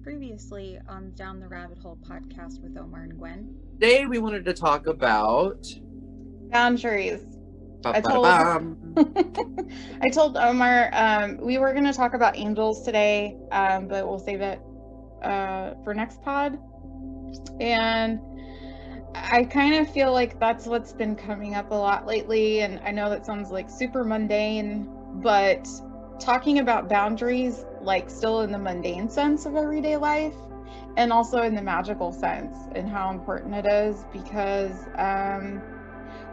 Previously on Down the Rabbit Hole podcast with Omar and Gwen. Today we wanted to talk about Boundaries. I told ba-ba-da-bam. I told Omar we were going to talk about angels today, but we'll save it for next pod. And I kind of feel like that's what's been coming up a lot lately. And I know that sounds like super mundane, but talking about boundaries, like still in the mundane sense of everyday life, and also in the magical sense and how important it is, because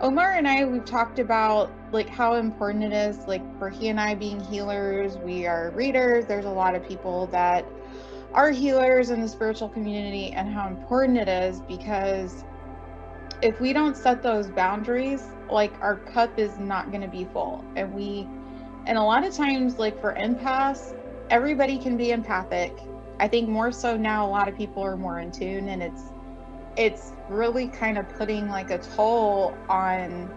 Omar and I, we've talked about like how important it is, like for he and I being healers. We are readers. There's a lot of people that are healers in the spiritual community, and how important it is, because if we don't set those boundaries, like our cup is not going to be full. And a lot of times, like for empaths, everybody can be empathic. I think more so now, a lot of people are more in tune, and it's really kind of putting like a toll on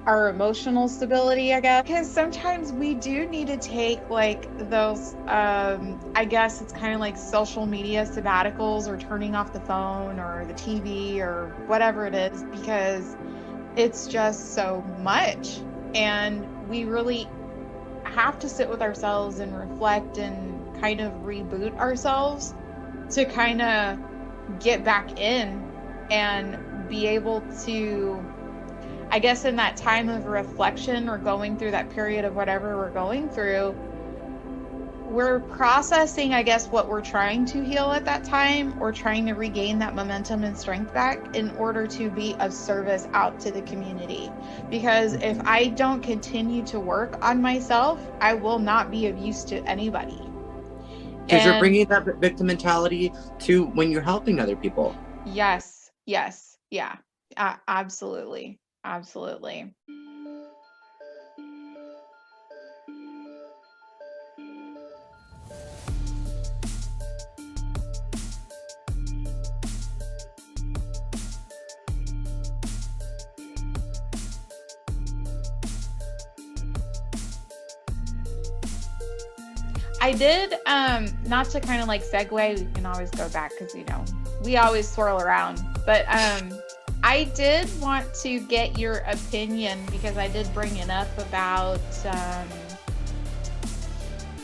our emotional stability, I guess, because sometimes we do need to take like those I guess it's kind of like social media sabbaticals, or turning off the phone or the TV or whatever it is, because it's just so much, and we really have to sit with ourselves and reflect and kind of reboot ourselves to kind of get back in and be able to, I guess, in that time of reflection or going through that period of whatever we're going through, we're processing, I guess, what we're trying to heal at that time, or trying to regain that momentum and strength back in order to be of service out to the community. Because if I don't continue to work on myself, I will not be of use to anybody. Because you're bringing that victim mentality to when you're helping other people. Yes, yeah, absolutely. I did, not to kind of like segue, we can always go back because, we always swirl around, but I did want to get your opinion, because I did bring it up about,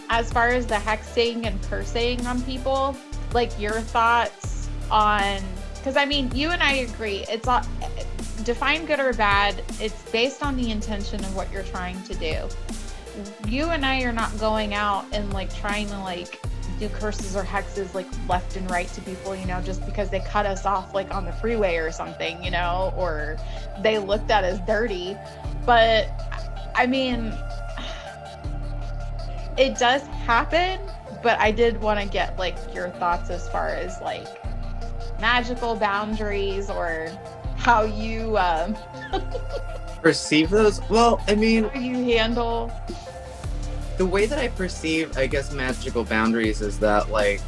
as far as the hexing and cursing on people, like your thoughts on, because I mean, you and I agree, it's all, define good or bad, it's based on the intention of what you're trying to do. You and I are not going out and like trying to like do curses or hexes like left and right to people, just because they cut us off like on the freeway or something, or they looked at us dirty. But I mean, it does happen, but I did want to get like your thoughts as far as like magical boundaries, or how you Perceive those? Well, I mean, how you handle. The way that I perceive, I guess, magical boundaries is that, like,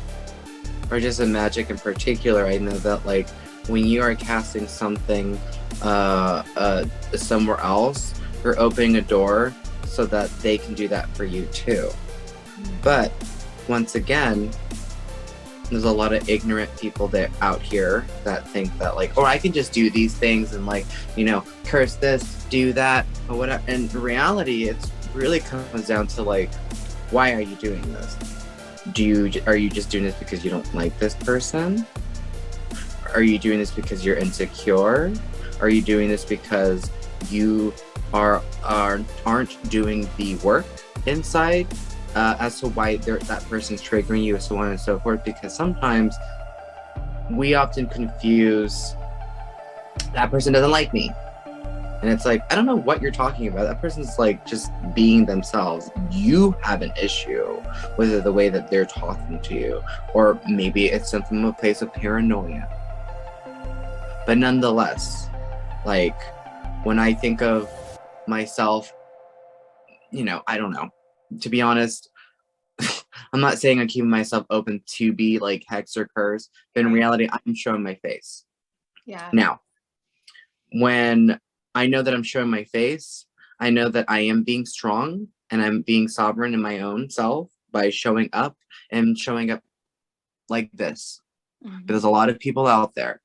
or just in magic in particular, I know that, like, when you are casting something somewhere else, you're opening a door so that they can do that for you too. But once again, there's a lot of ignorant people that out here that think that like, I can just do these things and like, curse this, do that, or whatever. And in reality, it's really comes down to like, why are you doing this? Are you just doing this because you don't like this person? Are you doing this because you're insecure? Are you doing this because you aren't doing the work inside? As to why that person's triggering you, so on and so forth. Because sometimes we often confuse, that person doesn't like me, and it's like, I don't know what you're talking about. That person's like just being themselves. You have an issue with the way that they're talking to you, or maybe it's from a place of paranoia. But nonetheless, like when I think of myself, I don't know. To be honest, I'm not saying I'm keeping myself open to be like hex or curse, but in reality, I'm showing my face. Yeah. Now, when I know that I'm showing my face, I know that I am being strong and I'm being sovereign in my own self by showing up like this. Mm-hmm. But there's a lot of people out there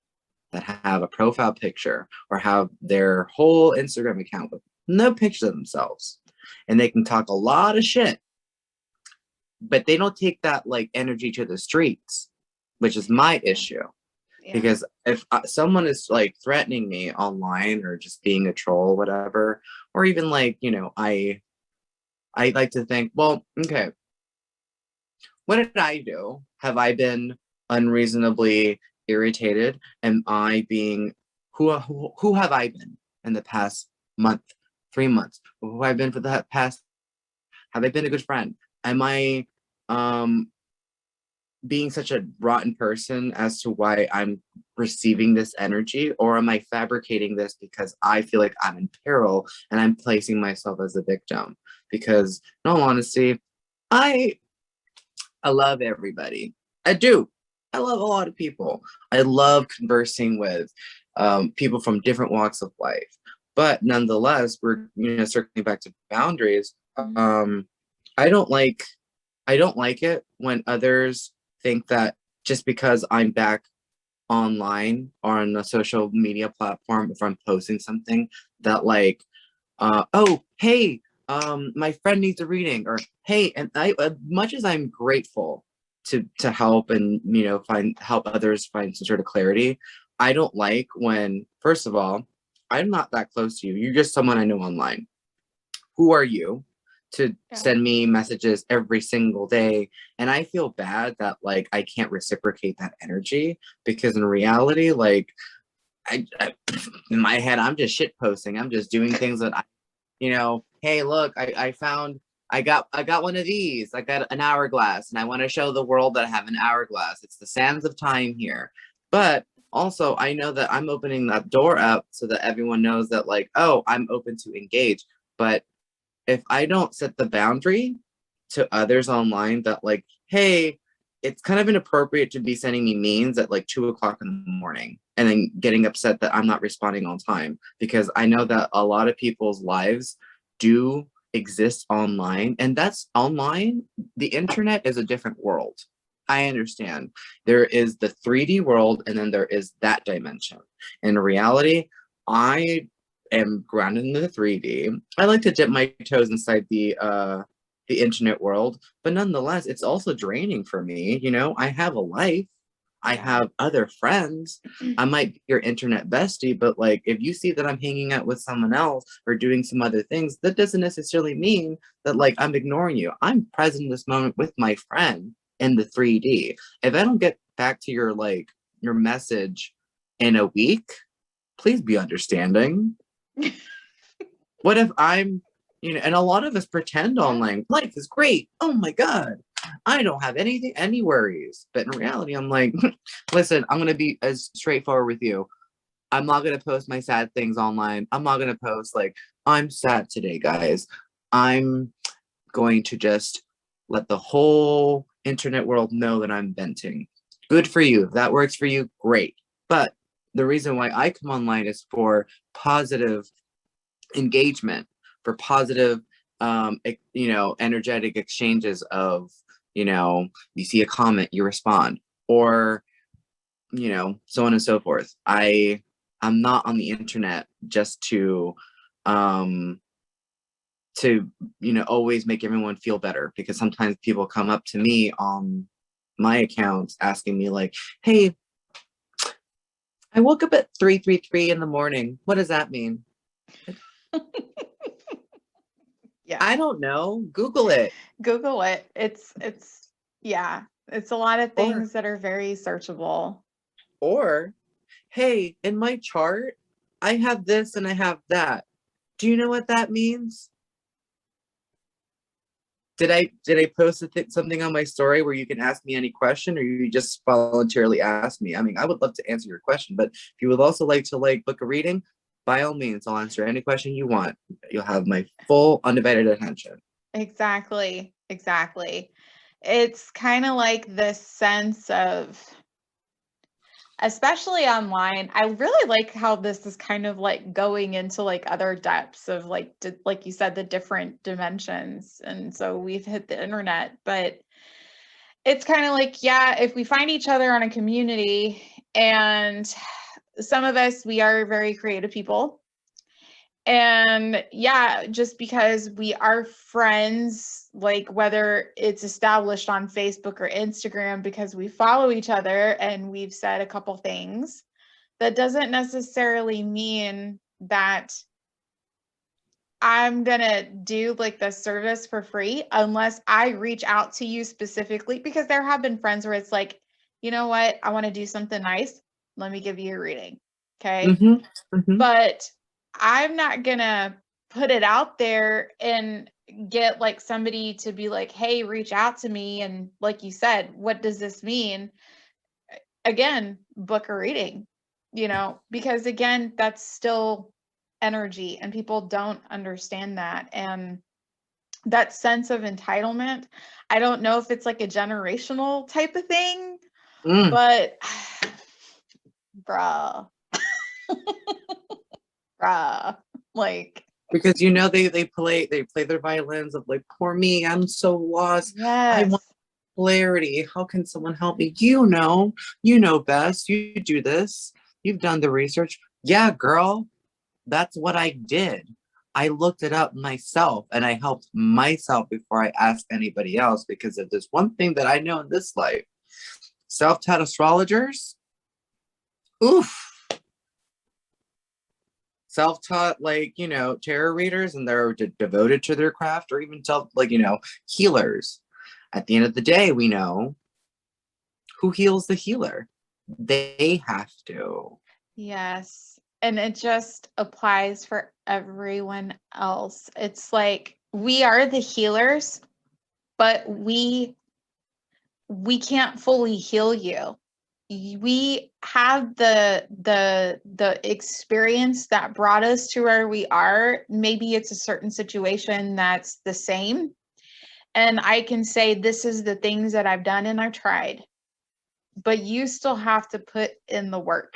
that have a profile picture or have their whole Instagram account with no picture of themselves. And they can talk a lot of shit, but they don't take that like energy to the streets, which is my issue. Yeah. Because if someone is like threatening me online or just being a troll, whatever, or even like, you know, I like to think, well, okay, what did I do? Have I been unreasonably irritated? Am I being who have I been in the past month, 3 months? Who have I been for the past? Have I been a good friend? Am I being such a rotten person as to why I'm receiving this energy, or am I fabricating this because I feel like I'm in peril and I'm placing myself as a victim? Because in all honesty, I love everybody. I do. I love a lot of people. I love conversing with people from different walks of life. But nonetheless, we're, you know, circling back to boundaries. I don't like it when others think that just because I'm back online or on a social media platform, if I'm posting something, that like, oh, hey, my friend needs a reading, or hey, and I, as much as I'm grateful to help and, you know, help others find some sort of clarity, I don't like when, first of all, I'm not that close to you. You're just someone I know online. Who are you to send me messages every single day? And I feel bad that like I can't reciprocate that energy, because in reality, like I in my head, I'm just shit posting. I'm just doing things that I, you know, hey, look, I got one of these. I got an hourglass, and I want to show the world that I have an hourglass. It's the sands of time here. But also, I know that I'm opening that door up so that everyone knows that, like, oh, I'm open to engage. But if I don't set the boundary to others online that, like, hey, it's kind of inappropriate to be sending me memes at like 2 o'clock in the morning and then getting upset that I'm not responding on time, because I know that a lot of people's lives do exist online, and that's online. The internet is a different world. I understand. There is the 3D world, and then there is that dimension. In reality, I am grounded in the 3D. I like to dip my toes inside the internet world, but nonetheless, it's also draining for me. You know, I have a life. I have other friends. I might be your internet bestie, but like if you see that I'm hanging out with someone else or doing some other things, that doesn't necessarily mean that like I'm ignoring you. I'm present in this moment with my friend in the 3D. If I don't get back to your message in a week, please be understanding. What if I'm, you know, and a lot of us pretend online, life is great. Oh my God, I don't have any worries. But in reality, I'm like, listen, I'm going to be as straightforward with you. I'm not going to post my sad things online. I'm not going to post like, I'm sad today, guys. I'm going to just let the whole internet world know that I'm venting. Good for you. If that works for you, great. But the reason why I come online is for positive engagement, for positive you know, energetic exchanges of, you know, you see a comment, you respond, or, you know, so on and so forth. I'm not on the internet just to you know, always make everyone feel better, because sometimes people come up to me on my accounts asking me like, hey, I woke up at 3:33 in the morning. What does that mean? Yeah. I don't know. Google it. Google it. It's yeah. It's a lot of things that are very searchable. Or, hey, in my chart, I have this and I have that. Do you know what that means? Did I post something on my story where you can ask me any question, or you just voluntarily ask me? I mean, I would love to answer your question, but if you would also like to book a reading, by all means, I'll answer any question you want. You'll have my full undivided attention. Exactly. It's kind of like this sense of, especially online, I really like how this is kind of like going into like other depths of like you said, the different dimensions. And so we've hit the internet, but it's kind of like, yeah, if we find each other on a community, and some of us, we are very creative people. And yeah, just because we are friends, like whether it's established on Facebook or Instagram because we follow each other and we've said a couple things, that doesn't necessarily mean that I'm gonna do like the service for free unless I reach out to you specifically, because there have been friends where it's like, you know what, I want to do something nice. Let me give you a reading. Okay. But I'm not gonna put it out there and get like somebody to be like, hey, reach out to me. And like you said, what does this mean? Again, book a reading, because again, that's still energy and people don't understand that. And that sense of entitlement, I don't know if it's like a generational type of thing, but bruh, like, because they play their violins of like, poor me, I'm so lost. I yes. want clarity. How can someone help me? You know best. You do this. You've done the research. Yeah, girl, that's what I did. I looked it up myself and I helped myself before I asked anybody else, because if there's one thing that I know in this life, self-taught astrologers, oof. Self-taught, like, tarot readers, and they're devoted to their craft, or even healers. At the end of the day, we know who heals the healer. They have to. Yes. And it just applies for everyone else. It's like we are the healers, but we can't fully heal you. We have the experience that brought us to where we are. Maybe it's a certain situation that's the same. And I can say, this is the things that I've done and I've tried. But you still have to put in the work.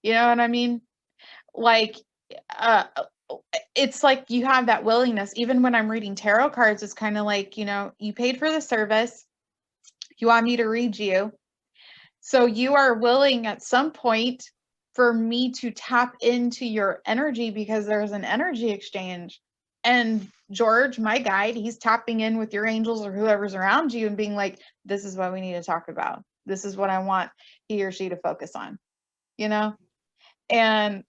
You know what I mean? Like, it's like you have that willingness. Even when I'm reading tarot cards, it's kind of like, you paid for the service. You want me to read you. So you are willing at some point for me to tap into your energy, because there's an energy exchange. And George, my guide, he's tapping in with your angels or whoever's around you and being like, this is what we need to talk about. This is what I want he or she to focus on, And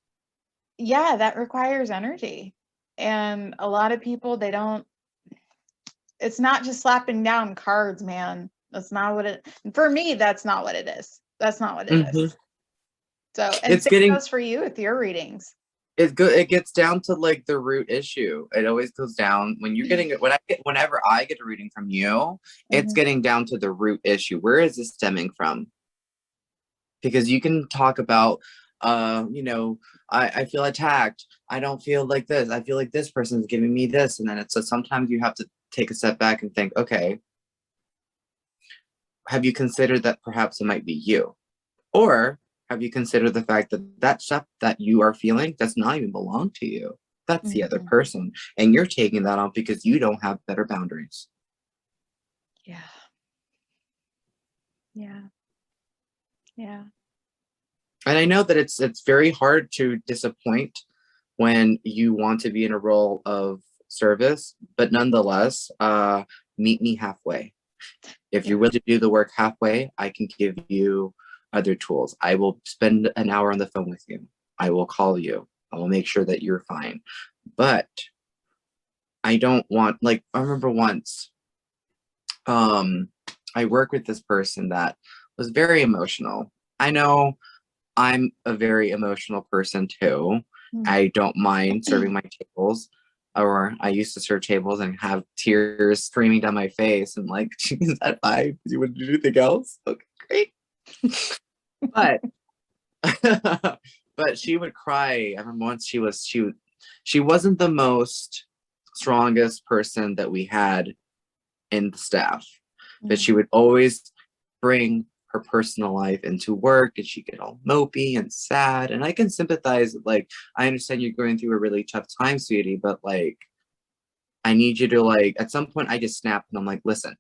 yeah, that requires energy. And a lot of people, it's not just slapping down cards, man. That's not what for me, that's not what it is. That's not what it is. So, and same goes for you with your readings. It gets down to like the root issue. It always goes down when you're getting it. Whenever I get a reading from you, it's getting down to the root issue. Where is this stemming from? Because you can talk about, I feel attacked. I don't feel like this. I feel like this person's giving me this. And then it's so sometimes you have to take a step back and think, okay, have you considered that perhaps it might be you? Or have you considered the fact that that stuff that you are feeling does not even belong to you? That's the other person. And you're taking that on because you don't have better boundaries. Yeah. Yeah. Yeah. And I know that it's very hard to disappoint when you want to be in a role of service, but nonetheless, meet me halfway. If you're willing to do the work halfway, I can give you other tools. I will spend an hour on the phone with you. I will call you. I will make sure that you're fine. But I don't want, like, I remember once, I worked with this person that was very emotional. I know I'm a very emotional person too. I don't mind serving my tables, or I used to serve tables and have tears streaming down my face and like, is that fine? Do you want to do anything else? Okay, great. But but she would cry. I remember once she wasn't the most strongest person that we had in the staff, but she would always bring her personal life into work, and she get all mopey and sad. And I can sympathize. Like, I understand you're going through a really tough time, sweetie, but like, I need you to, like, at some point I just snapped and I'm like, listen,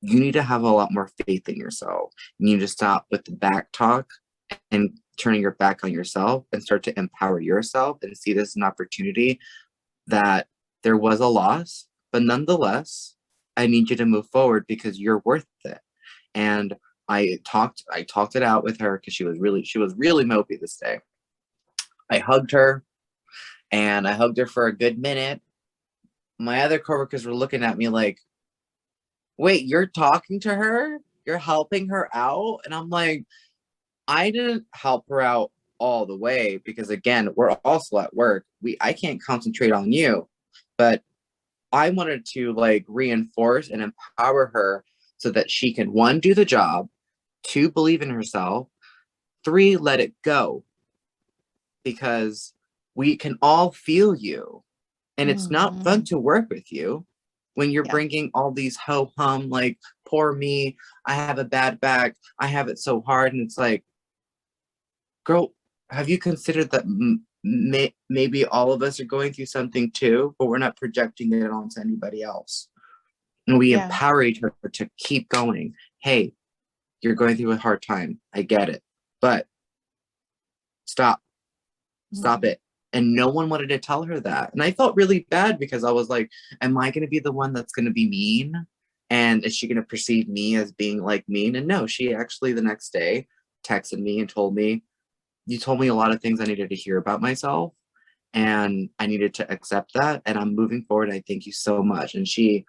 you need to have a lot more faith in yourself. You need to stop with the back talk and turning your back on yourself and start to empower yourself and see this as an opportunity that there was a loss, but nonetheless, I need you to move forward because you're worth it. And I talked it out with her because she was really mopey this day. I hugged her and I hugged her for a good minute. My other coworkers were looking at me like, wait, you're talking to her? You're helping her out? And I'm like, I didn't help her out all the way because again, we're also at work. I can't concentrate on you, but I wanted to like reinforce and empower her so that she can, one, do the job, two, believe in herself, three, let it go, because we can all feel you. And it's not fun to work with you when you're bringing all these ho-hum, like, poor me, I have a bad back, I have it so hard. And it's like, girl, have you considered that maybe all of us are going through something too, but we're not projecting it onto anybody else? And we empowered her to keep going. Hey, you're going through a hard time. I get it. But stop it. And no one wanted to tell her that. And I felt really bad because I was like, am I going to be the one that's going to be mean? And is she going to perceive me as being like mean? And no, she actually the next day texted me and told me, you told me a lot of things I needed to hear about myself. And I needed to accept that. And I'm moving forward. I thank you so much. And she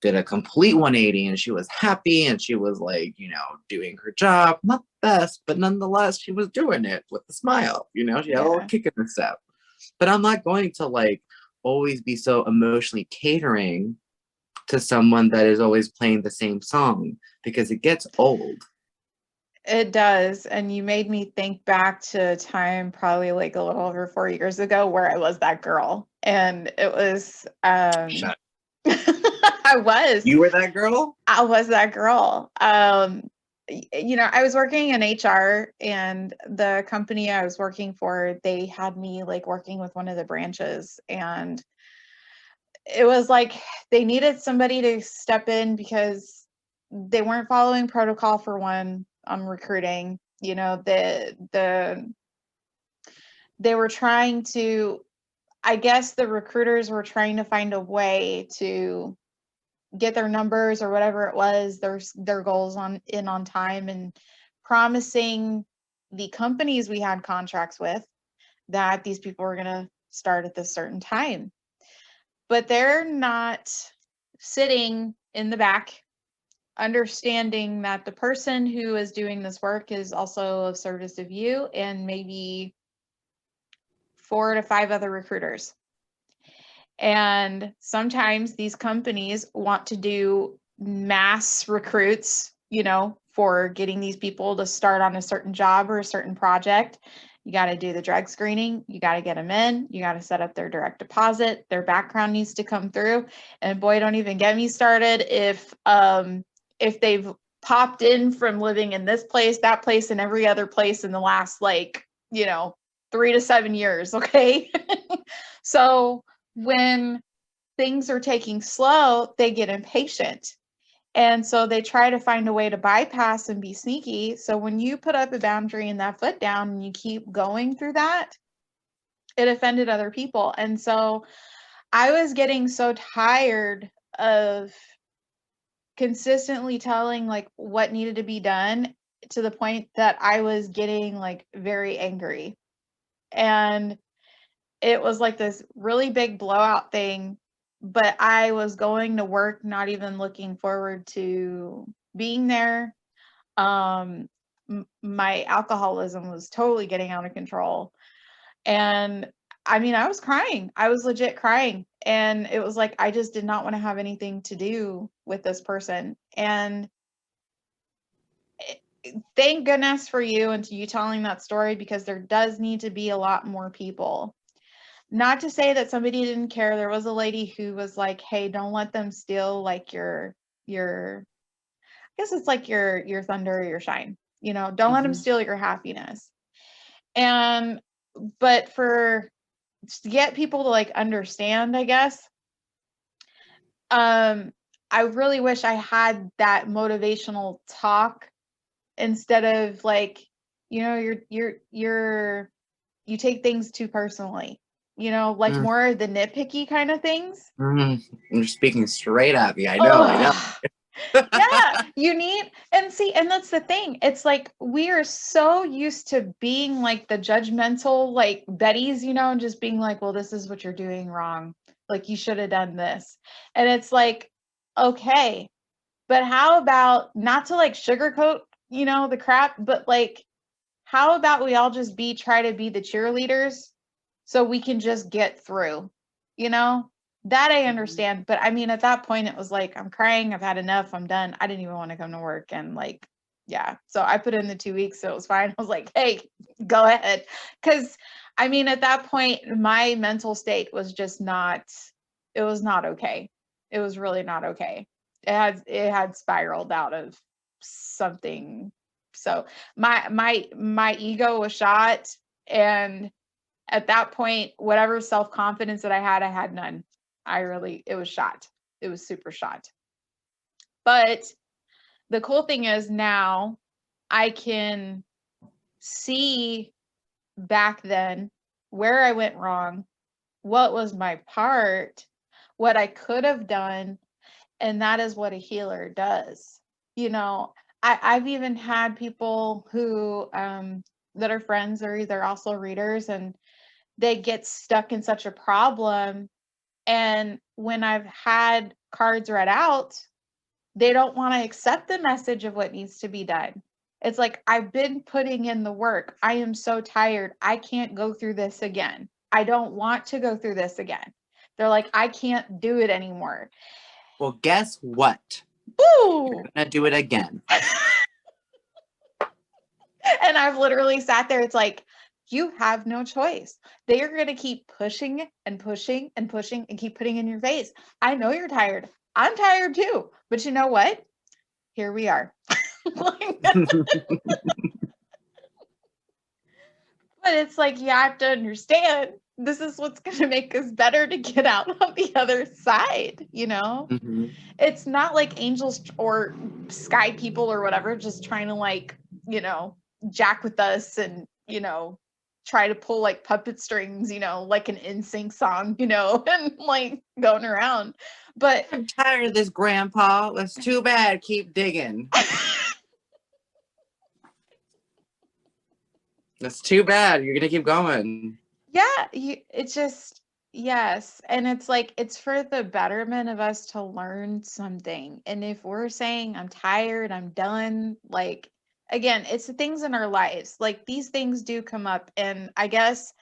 did a complete 180 and she was happy and she was like, doing her job, not the best, but nonetheless, she was doing it with a smile. She had a little kick in the step. But I'm not going to like always be so emotionally catering to someone that is always playing the same song because it gets old. It does. And you made me think back to a time probably like a little over 4 years ago where I was that girl. And it was Shut. I was. You were that girl? I was that girl. I was working in HR and the company I was working for, they had me like working with one of the branches, and it was like they needed somebody to step in because they weren't following protocol for one on recruiting. They were trying to, I guess the recruiters were trying to find a way to get their numbers or whatever it was, their goals on time, and promising the companies we had contracts with that these people were going to start at this certain time. But they're not sitting in the back understanding that the person who is doing this work is also of service of you and maybe 4 to 5 other recruiters. And sometimes these companies want to do mass recruits, for getting these people to start on a certain job or a certain project. You got to do the drug screening. You got to get them in. You got to set up their direct deposit. Their background needs to come through. And boy, don't even get me started if they've popped in from living in this place, that place, and every other place in the last 3 to 7 years. Okay. So when things are taking slow, they get impatient. And so they try to find a way to bypass and be sneaky. So when you put up a boundary and that foot down and you keep going through that, it offended other people. And so I was getting so tired of consistently telling like what needed to be done, to the point that I was getting like very angry. And it was like this really big blowout thing, but I was going to work not even looking forward to being there. My alcoholism was totally getting out of control. And I mean, I was crying. I was legit crying. And it was like, I just did not want to have anything to do with this person. And thank goodness for you and to you telling that story, because there does need to be a lot more people. Not to say that somebody didn't care. There was a lady who was like, hey, don't let them steal like your I guess it's like your thunder or your shine. Don't let them steal your happiness. But to get people to like understand, I guess, I really wish I had that motivational talk instead of like, you know, you take things too personally, you know, like more of the nitpicky kind of things. You're speaking straight at me. I know. Yeah, you need, and see, and that's the thing. It's like we are so used to being like the judgmental, like Betty's, you know, and just being like, well, this is what you're doing wrong. Like you should have done this. And it's like, okay, but how about not to like sugarcoat, you know, the crap, but like, how about we all just try to be the cheerleaders so we can just get through, you know? That I understand. But I mean, at that point, it was like, I'm crying. I've had enough. I'm done. I didn't even want to come to work. And like, yeah. So I put in the 2 weeks. So it was fine. I was like, hey, go ahead. Because I mean, at that point, my mental state was just not, it was not okay. It was really not okay. It had spiraled out of something. So my ego was shot. And at that point, whatever self-confidence that I had none. It was shot. It was super shot. But the cool thing is now I can see back then where I went wrong, what was my part, what I could have done, and that is what a healer does. You know, I've even had people who that are friends or they're also readers, and they get stuck in such a problem. And when I've had cards read out, they don't want to accept the message of what needs to be done. It's like, I've been putting in the work. I am so tired. I can't go through this again. I don't want to go through this again. They're like, I can't do it anymore. Well, guess what? Boo! You're gonna do it again. And I've literally sat there. It's like, you have no choice. They are going to keep pushing and pushing and pushing and keep putting in your face. I know you're tired. I'm tired too. But you know what? Here we are. But it's like, you have to understand, this is what's going to make us better to get out on the other side, you know? Mm-hmm. It's not like angels or sky people or whatever just trying to like, you know, jack with us and, you know, try to pull like puppet strings, you know, like an NSYNC song, you know, and like going around. But I'm tired of this, Grandpa. That's too bad. Keep digging. That's too bad. You're gonna keep going. yeah, it's just, yes. And it's like, it's for the betterment of us to learn something. And if we're saying, I'm tired, I'm done, like, again, it's the things in our lives. Like, these things do come up. And I guess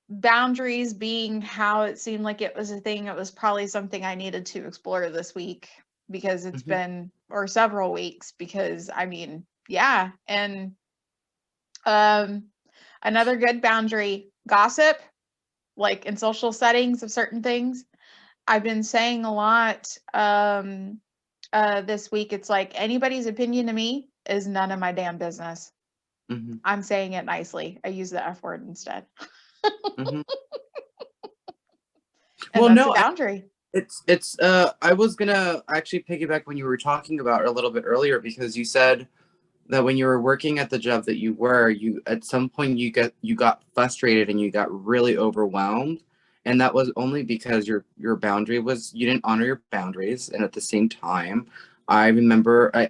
boundaries being how it seemed like it was a thing, it was probably something I needed to explore this week because it's been, or several weeks, because I mean, yeah. And another good boundary, gossip, like in social settings of certain things. I've been saying a lot this week. It's like, anybody's opinion to me is none of my damn business. Mm-hmm. I'm saying it nicely. I use the F word instead. Mm-hmm. And Well, that's no, a boundary. it's I was gonna actually piggyback when you were talking about it a little bit earlier, because you said that when you were working at the job that you were, you at some point you got frustrated and you got really overwhelmed, and that was only because your boundary was, you didn't honor your boundaries. And at the same time, I remember, I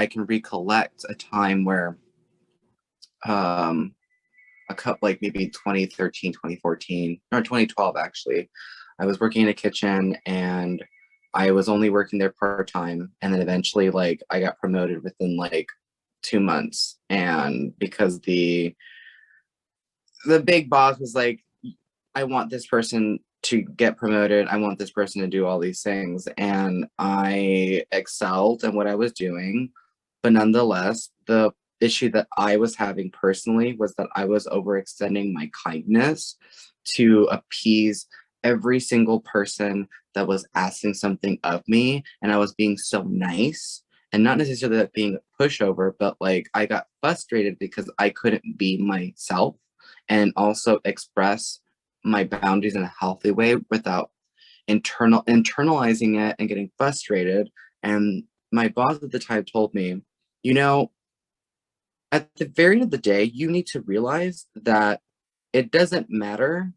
can recollect a time where a couple, like maybe 2013, 2014, or 2012 actually, I was working in a kitchen, and I was only working there part-time, and then eventually like I got promoted within like 2 months. And because the big boss was like, I want this person to get promoted, I want this person to do all these things, and I excelled in what I was doing. But nonetheless, the issue that I was having personally was that I was overextending my kindness to appease every single person that was asking something of me, and I was being so nice. And not necessarily that being a pushover, but like I got frustrated because I couldn't be myself and also express my boundaries in a healthy way without internalizing it and getting frustrated. And my boss at the time told me, you know, at the very end of the day, you need to realize that it doesn't matter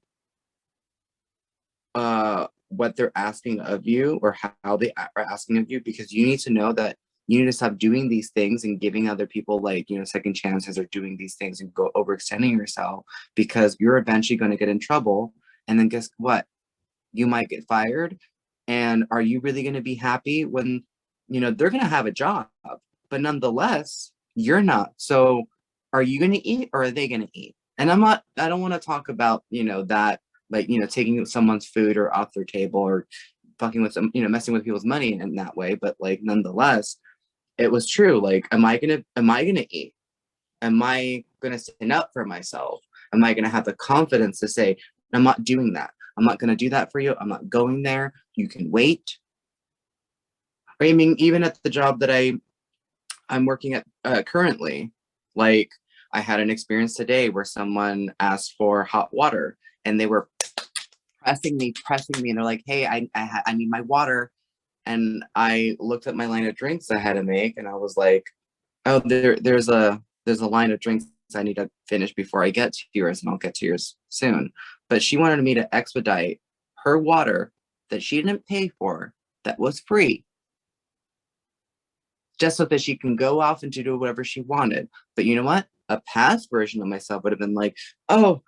what they're asking of you or how they are asking of you, because you need to know that you need to stop doing these things and giving other people, like, you know, second chances, or doing these things and go overextending yourself, because you're eventually going to get in trouble. And then guess what? You might get fired. And are you really going to be happy when, you know, they're going to have a job, but nonetheless, you're not. So are you going to eat, or are they going to eat? And I don't want to talk about, you know, that, like, you know, taking someone's food or off their table, or fucking with some, you know, messing with people's money in that way. But like, nonetheless, it was true. Like, am I going to eat? Am I going to stand up for myself? Am I going to have the confidence to say, I'm not doing that. I'm not going to do that for you. I'm not going there. You can wait. I mean, even at the job that I'm working at currently, like, I had an experience today where someone asked for hot water, and they were pressing me, and they're like, hey, I need my water. And I looked at my line of drinks I had to make, and I was like, oh, there's a line of drinks I need to finish before I get to yours, and I'll get to yours soon. But she wanted me to expedite her water that she didn't pay for, that was free, just so that she can go off and do whatever she wanted. But you know what? A past version of myself would have been like, oh,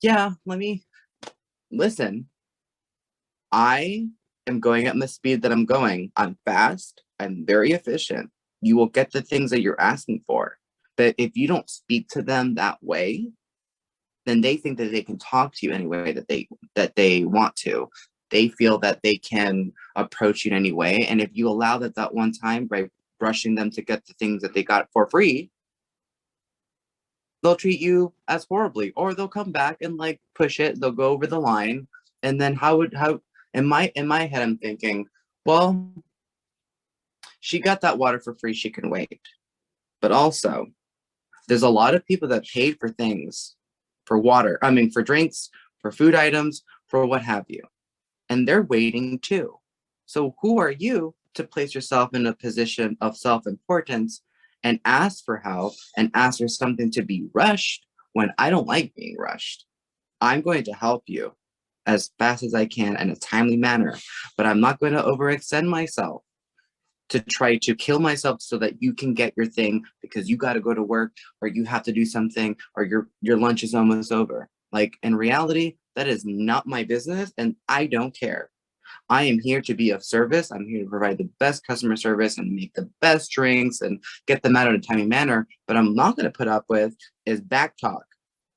yeah, let me listen. I am going at the speed that I'm going. I'm fast. I'm very efficient. You will get the things that you're asking for. But if you don't speak to them that way, then they think that they can talk to you any way that they want to. They feel that they can approach you in any way. And if you allow that one time by rushing them to get the things that they got for free, they'll treat you as horribly, or they'll come back and like push it. They'll go over the line. And then how in my head, I'm thinking, well, she got that water for free. She can wait. But also, there's a lot of people that paid for things, for water, I mean, for drinks, for food items, for what have you. And they're waiting too. So who are you to place yourself in a position of self-importance and ask for help and ask for something to be rushed when I don't like being rushed? I'm going to help you as fast as I can in a timely manner, but I'm not going to overextend myself to try to kill myself so that you can get your thing, because you got to go to work, or you have to do something, or your lunch is almost over. Like, in reality, that is not my business, and I don't care. I am here to be of service. I'm here to provide the best customer service and make the best drinks and get them out in a timely manner. But I'm not going to put up with is back talk.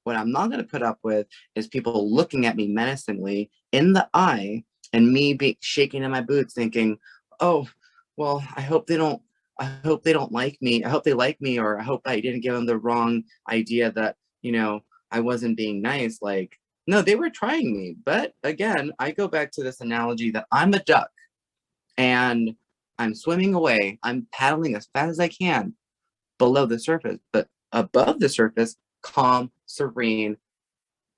What I'm not going to put up with is people looking at me menacingly in the eye, and me shaking in my boots thinking, oh, well, I hope they don't like me. I hope they like me, or I hope I didn't give them the wrong idea that, you know, I wasn't being nice. Like, no, they were trying me. But again, I go back to this analogy that I'm a duck and I'm swimming away. I'm paddling as fast as I can below the surface, but above the surface, calm, serene,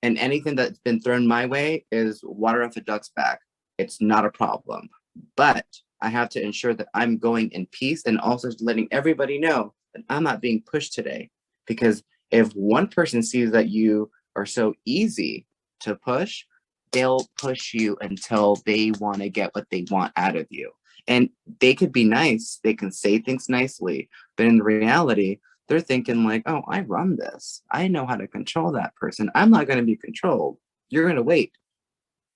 and anything that's been thrown my way is water off a duck's back. It's not a problem. But I have to ensure that I'm going in peace, and also letting everybody know that I'm not being pushed today. Because if one person sees that you are so easy to push, they'll push you until they want to get what they want out of you. And they could be nice, they can say things nicely, but in reality, they're thinking like, oh, I run this. I know how to control that person. I'm not going to be controlled. You're going to wait.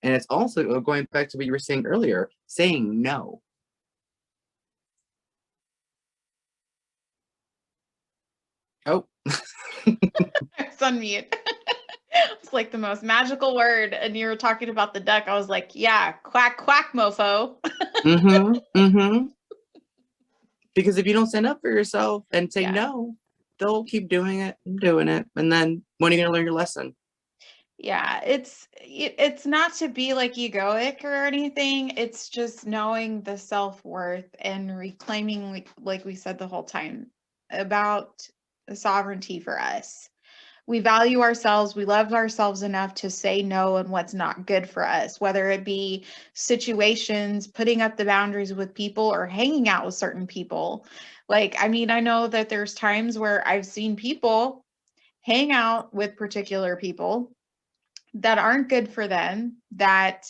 And it's also going back to what you were saying earlier, saying no. Oh. It's on mute. It's like the most magical word. And you were talking about the duck. I was like, yeah, quack, quack, mofo. Because if you don't stand up for yourself and say no, they'll keep doing it and doing it. And then when are you going to learn your lesson? Yeah, it's not to be like egoic or anything. It's just knowing the self-worth and reclaiming, like we said the whole time, about the sovereignty for us. we value ourselves, we love ourselves enough to say no and what's not good for us, whether it be situations, putting up the boundaries with people, or hanging out with certain people. Like, I mean, I know that there's times where I've seen people hang out with particular people that aren't good for them, that,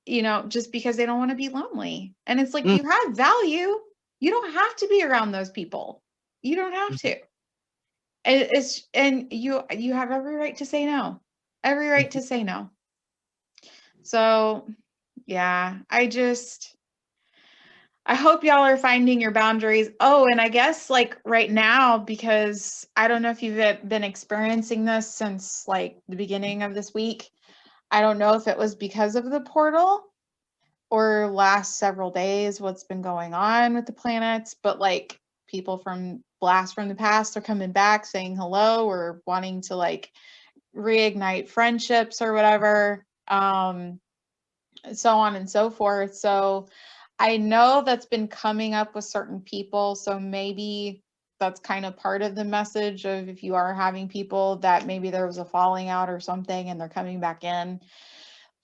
you know, just because they don't want to be lonely. And it's like, Mm. you have value. You don't have to be around those people. You don't have to. And you have every right to say no. Every right to say no. So yeah, I hope y'all are finding your boundaries. Oh, and I guess like right now, because I don't know if you've been experiencing this since like the beginning of this week. I don't know if it was because of the portal or last several days, what's been going on with the planets, but like people from blasts from the past are coming back saying hello or wanting to like reignite friendships or whatever, so on and so forth. So I know that's been coming up with certain people, so maybe that's kind of part of the message of, if you are having people that maybe there was a falling out or something and they're coming back in,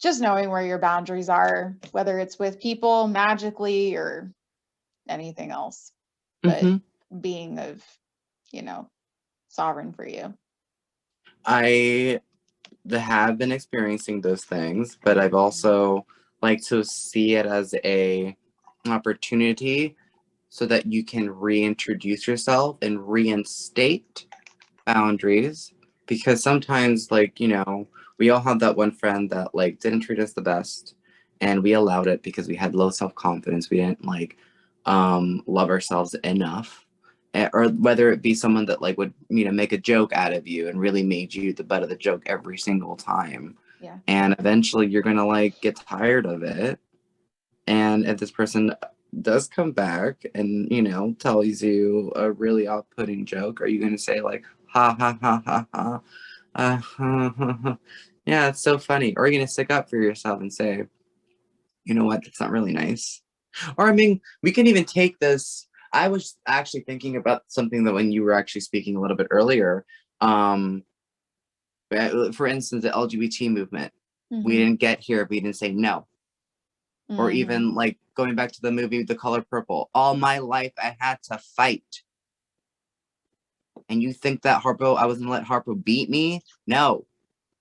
just knowing where your boundaries are, whether it's with people magically or anything else, but being of, you know, sovereign for you. I have been experiencing those things, but I've also like to see it as a opportunity so that you can reintroduce yourself and reinstate boundaries. Because sometimes, like, you know, we all have that one friend that like didn't treat us the best, and we allowed it because we had low self-confidence. We didn't like love ourselves enough. Or whether it be someone that like would, you know, make a joke out of you and really made you the butt of the joke every single time. Yeah. And eventually you're gonna like get tired of it. And if this person does come back and, you know, tells you a really off-putting joke, are you gonna say like, ha ha ha ha ha, ha, ha, ha. Yeah, it's so funny? Or are you gonna stick up for yourself and say, you know what, that's not really nice? Or I mean, we can even take this. I was actually thinking about something that when you were actually speaking a little bit earlier. For instance, the LGBT movement. We didn't get here if we didn't say no. Or even like going back to the movie The Color Purple. All my life I had to fight. And you think that I was gonna let Harpo beat me? No,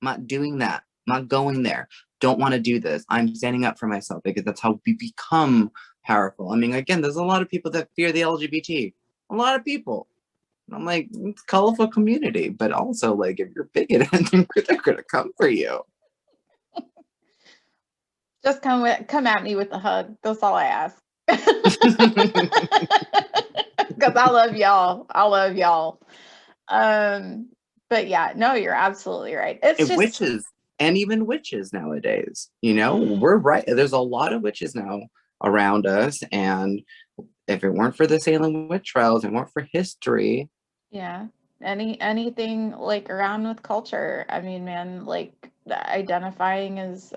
I'm not doing that. I'm not going there. Don't want to do this. I'm standing up for myself because that's how we become powerful. I mean, again, there's a lot of people that fear the LGBT. A lot of people. And I'm like, it's a colorful community, but also like if you're bigoted, they're gonna come for you. Just come at me with a hug. That's all I ask. Because I love y'all. I love y'all. But yeah, no, you're absolutely right. It's and just witches, and even witches nowadays. You know, we're right. There's a lot of witches now around us, and if it weren't for the Salem witch trials, it weren't for history. Yeah, anything like around with culture. I mean, man, like identifying as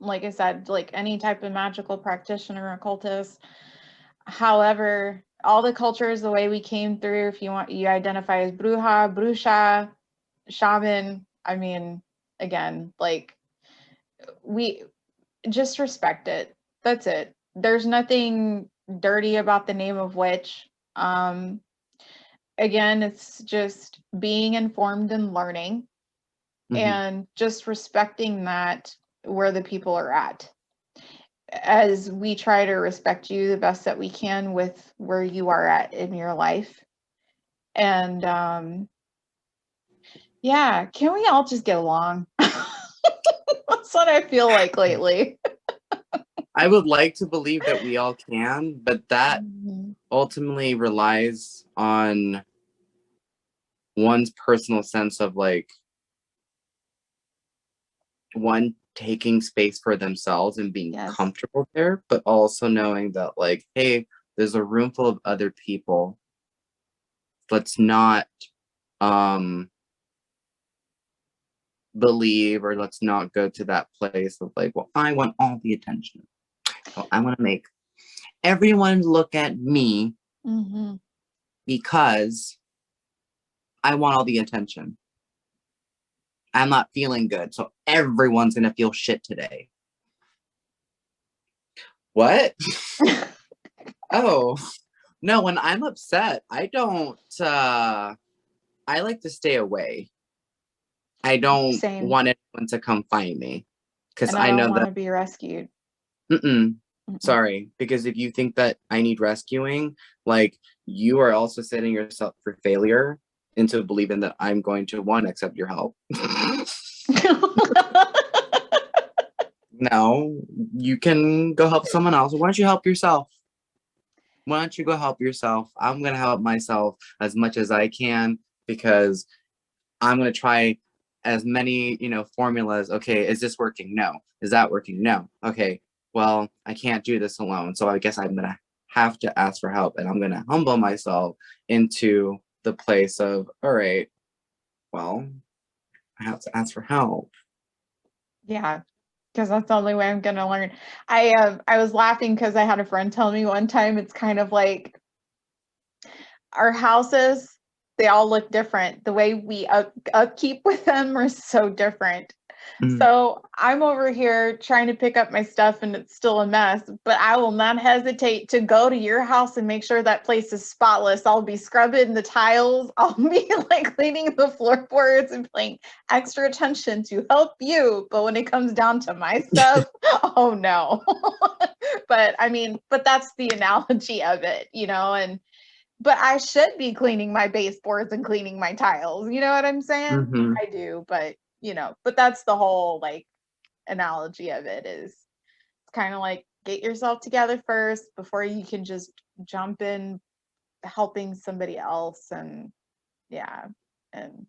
like I said, like any type of magical practitioner or occultist. However, all the cultures, the way we came through, if you want, you identify as bruja, brusha, shaman. I mean, again, like we just respect it. That's it. There's nothing dirty about the name of witch. Again, it's just being informed and learning, and just respecting that where the people are at, as we try to respect you the best that we can with where you are at in your life. And yeah, can we all just get along? That's what I feel like lately. I would like to believe that we all can, but that ultimately relies on one's personal sense of like one taking space for themselves and being comfortable there, but also knowing that like, hey, there's a room full of other people. Let's not believe, or let's not go to that place of like, well, I want all the attention. So I want to make everyone look at me because I want all the attention. I'm not feeling good, so everyone's gonna feel shit today. What? Oh, no, when I'm upset, I don't, I like to stay away. I don't Same. want anyone to come find me. Because And I don't know want that, to be rescued. sorry, because if you think that I need rescuing, like, you are also setting yourself for failure into believing that I'm going to, one, accept your help. No, you can go help someone else. Why don't you help yourself? Why don't you go help yourself? I'm going to help myself as much as I can, because I'm going to try as many, formulas. Okay, is this working? No. Is that working? No. Okay, well, I can't do this alone. So I guess I'm going to have to ask for help, and I'm going to humble myself into the place of, all right, well, I have to ask for help. Yeah, because that's the only way I'm gonna learn. I was laughing because I had a friend tell me one time, it's kind of like our houses, they all look different. The way we upkeep with them are so different. So I'm over here trying to pick up my stuff and it's still a mess, but I will not hesitate to go to your house and make sure that place is spotless. I'll be scrubbing the tiles. I'll be like cleaning the floorboards and paying extra attention to help you. But when it comes down to my stuff, oh no. But I mean, but that's the analogy of it, but I should be cleaning my baseboards and cleaning my tiles. You know what I'm saying? I do, but but that's the whole like analogy of it, is it's kind of like get yourself together first before you can just jump in helping somebody else. And yeah, and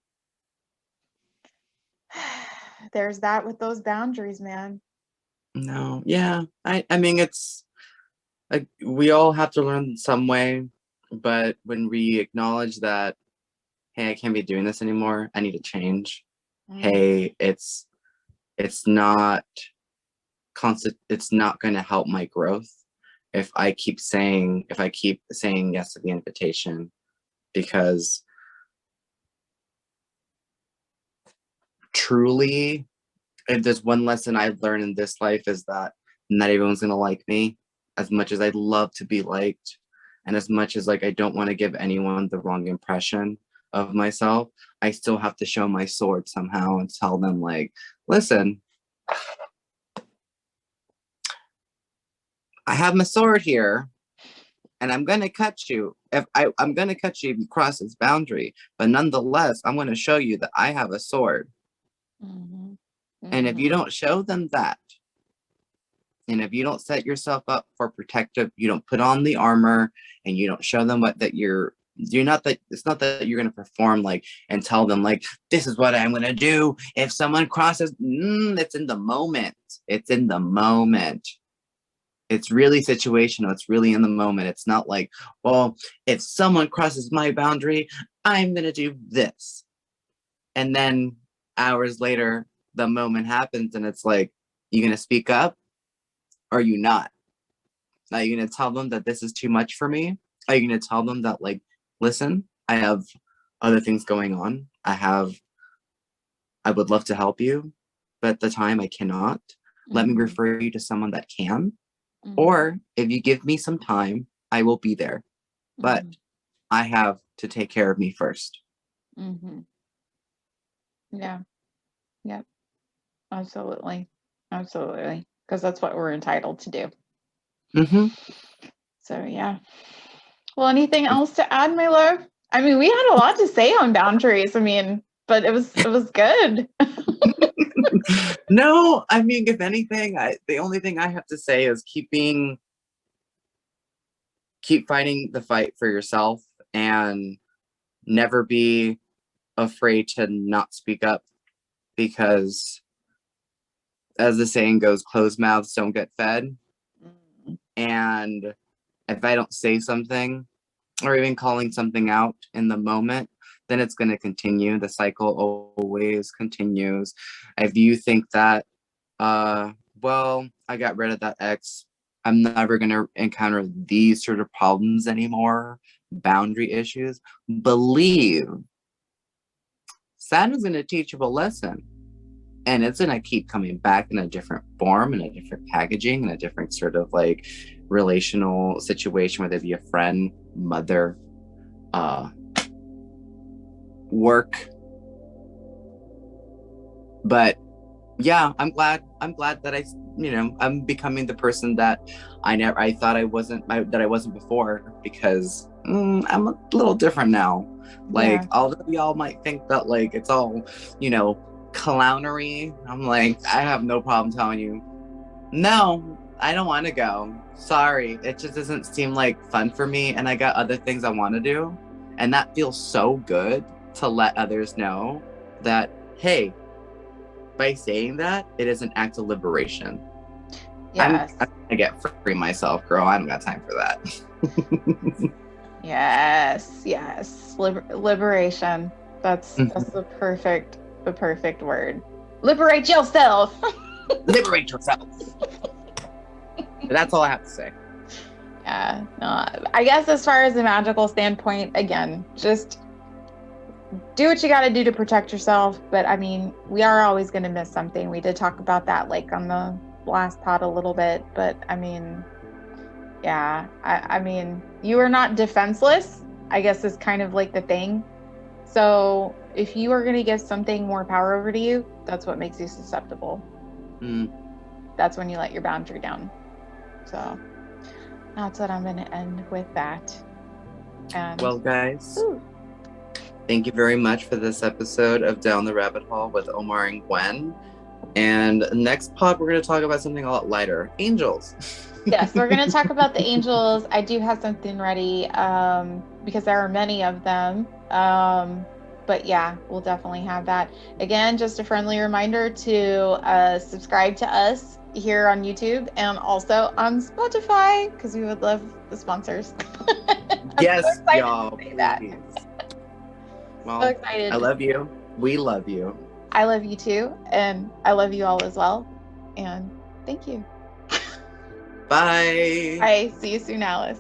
there's that with those boundaries, man. No, yeah. I mean, it's like we all have to learn some way, but when we acknowledge that, hey, I can't be doing this anymore, I need to change. Hey, it's not it's not going to help my growth if I keep saying yes to the invitation, because truly, if there's one lesson I've learned in this life, is that not everyone's going to like me as much as I'd love to be liked, and as much as like I don't want to give anyone the wrong impression of myself. I still have to show my sword somehow and tell them, like, listen, I have my sword here, and I'm going to cut you. I'm going to cut you if you cross this boundary, but nonetheless, I'm going to show you that I have a sword. And if you don't show them that, and if you don't set yourself up for protective, you don't put on the armor, and you don't show them you're not that, it's not that you're going to perform like and tell them like, this is what I'm going to do if someone crosses. It's in the moment. It's in the moment. It's really situational. It's really in the moment. It's not like, well, if someone crosses my boundary, I'm going to do this. And then hours later, the moment happens and it's like, you going to speak up? Or are you not? Are you going to tell them that this is too much for me? Are you going to tell them that, like, listen, I have other things going on. I would love to help you, but at the time I cannot. Let me refer you to someone that can. Or if you give me some time, I will be there. But I have to take care of me first. Yeah. Yep. Absolutely. Absolutely. Because that's what we're entitled to do. So yeah. Well, anything else to add, my love? I mean, we had a lot to say on boundaries. I mean, but it was good. No, I mean, if anything, the only thing I have to say is keep fighting the fight for yourself, and never be afraid to not speak up, because as the saying goes, closed mouths don't get fed. And if I don't say something, or even calling something out in the moment, then it's going to continue. The cycle always continues. If you think that, well, I got rid of that ex, I'm never going to encounter these sort of problems anymore, boundary issues, believe Santa's going to teach you a lesson. And it's going to keep coming back in a different form, in a different packaging, in a different sort of like relational situation, whether it be a friend, mother, work. But yeah, I'm glad that I'm becoming the person that I thought I wasn't before, because I'm a little different now. Like, although y'all might think that like it's all, clownery, I'm like, I have no problem telling you, no, I don't want to go. Sorry, it just doesn't seem like fun for me, and I got other things I want to do, and that feels so good to let others know that, hey, by saying that, it is an act of liberation. Yes. I'm gonna get free myself, girl. I don't got time for that. Yes. Liberation. That's the perfect word. Liberate yourself. Liberate yourself. That's all I have to say. Yeah. No, I guess as far as the magical standpoint, again, just do what you got to do to protect yourself. But I mean, we are always going to miss something. We did talk about that like on the last pod a little bit, but I mean, yeah, I mean, you are not defenseless, I guess, is kind of like the thing. So if you are going to give something more power over to you, that's what makes you susceptible. That's when you let your boundary down. So that's what I'm going to end with that. And well, guys, thank you very much for this episode of Down the Rabbit Hole with Omar and Gwen. And next pod, we're going to talk about something a lot lighter. Angels. Yes, we're going to talk about the angels. I do have something ready because there are many of them. But yeah, we'll definitely have that. Again, just a friendly reminder to subscribe to us here on YouTube and also on Spotify, because we would love the sponsors. Yes, so y'all. Well, so excited. I love you. We love you. I love you too. And I love you all as well. And thank you. Bye. Bye. See you soon, Alice.